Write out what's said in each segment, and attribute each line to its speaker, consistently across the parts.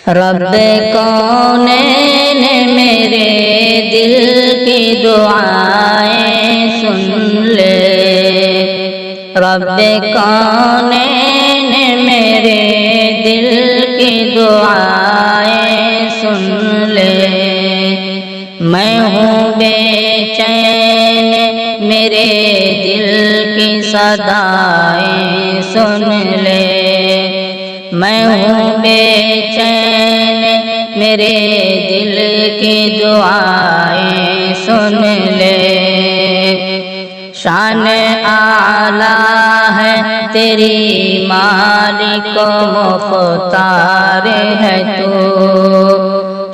Speaker 1: رب کونین میرے دل کی دعائیں سن لے، رب کونین میرے دل کی دعائیں سن لے۔ میں ہوں بے چین میرے دل کی صدائیں سن لے، میں ہوں بے چین میرے دل کی دعائیں سن لے۔ شان اعلیٰ ہے تیری مالک و مختار ہے تو،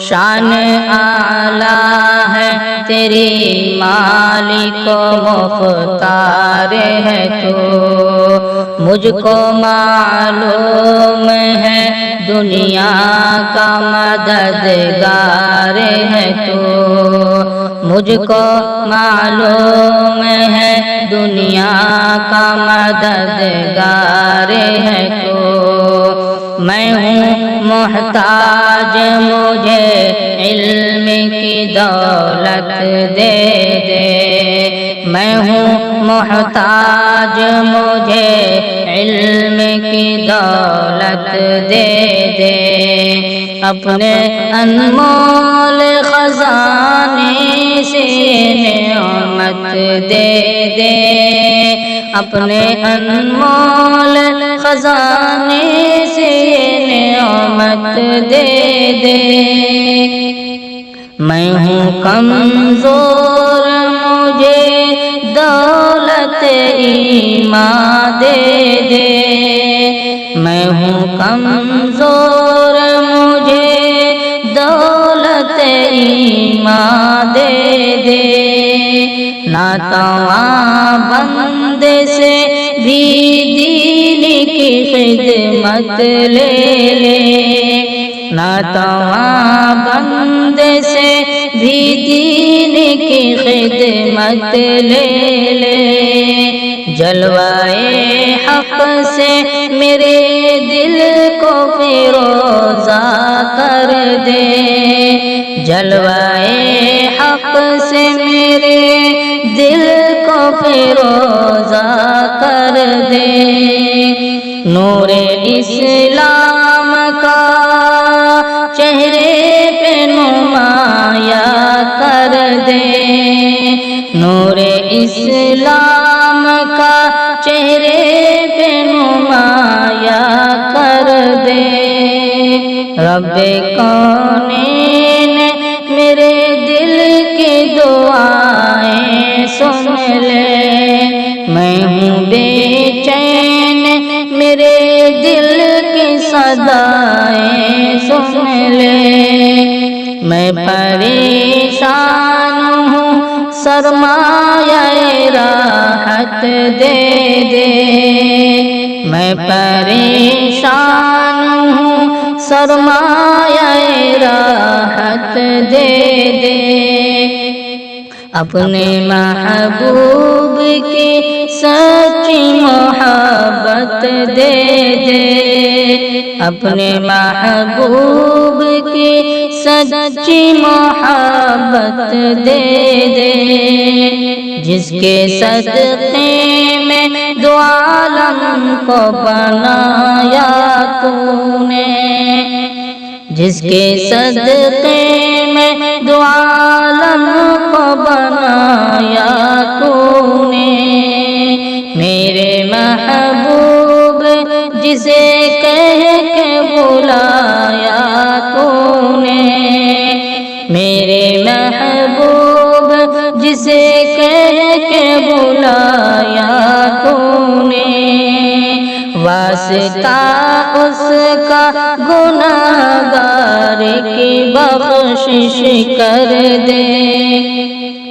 Speaker 1: شان اعلیٰ ہے تیری مالک و مختار ہے تو، مجھ کو معلوم ہے دنیا کا مددگار ہے تو، مجھ کو معلوم ہے دنیا کا مددگار ہے تو، میں ہوں محتاج مجھے علم کی دولت دے دے، میں ہوں محتاج مجھے علم کی دولت دے دے، اپنے انمول خزانے سے نعمت دے دے، اپنے انمول خزانے سے نعمت دے دے۔ میں ہوں کمزور مجھے دولت ایمان دے دے، میں ہوں کمزور مجھے دولت ایمان دے دے، ناتواں بندے سے بھی دین کی خدمت لے لے، ناتواں بندے سے بھی دین کی خدمت لے لے، جلوائے حق سے میرے دل کو فیروزہ کر دے، جلوائے حق سے میرے دل کو فیروزہ کر دے، نور اسلام کا چہرے پہ نمایاں کر دے، نور اسلام کا چہرے پہ نمایاں کر دے۔ رب کونین میرے دل کی دعائیں سن لے، میں ہوں بے چین میرے دل کی صدائیں سن لے، میں پریشان ہوں سرمایہ راحت دے دے، میں پریشان ہوں سرمایہ راحت دے دے، اپنے محبوب کی سچی محبت دے دے، اپنے محبوب کی سچی محبت دے دے، جس کے صدقے میں دو عالم کو بنایا تو نے، جس کے صدقے میں دو عالم کو بنایا تو نے، میرے محبوب جسے کہہ کے بلایا تو نے، میرے محبوب جسے کہہ کے بلایا تو نے، واسطہ اس کا گناہگار کی بخشش کر دے،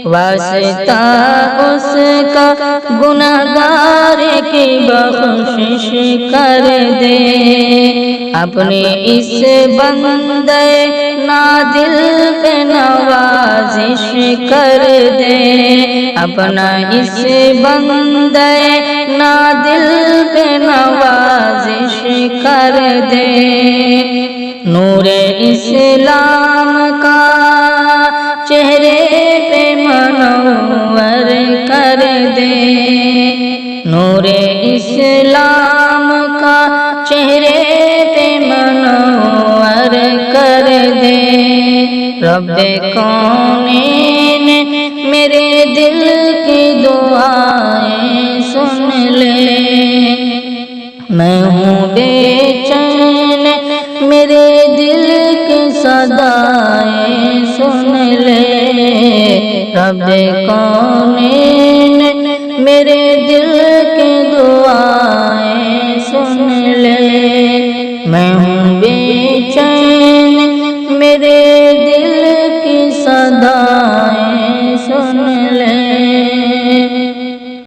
Speaker 1: واسطہ اس کا گنہگار کی بخشش کر دے، اپنے اس بندے نادل پہ نوازش کر دے، اپنا اس بندے نادل پہ نوازش کر دے، نور اسلام کا چہرے پہ منور کر دے، نور اسلام کا چہرے پہ منور کر دے، رب کونین میرے دل کی دعائیں سن لے، میں ہوں بے چین میرے دل کی صدائیں سن لے، رب کونین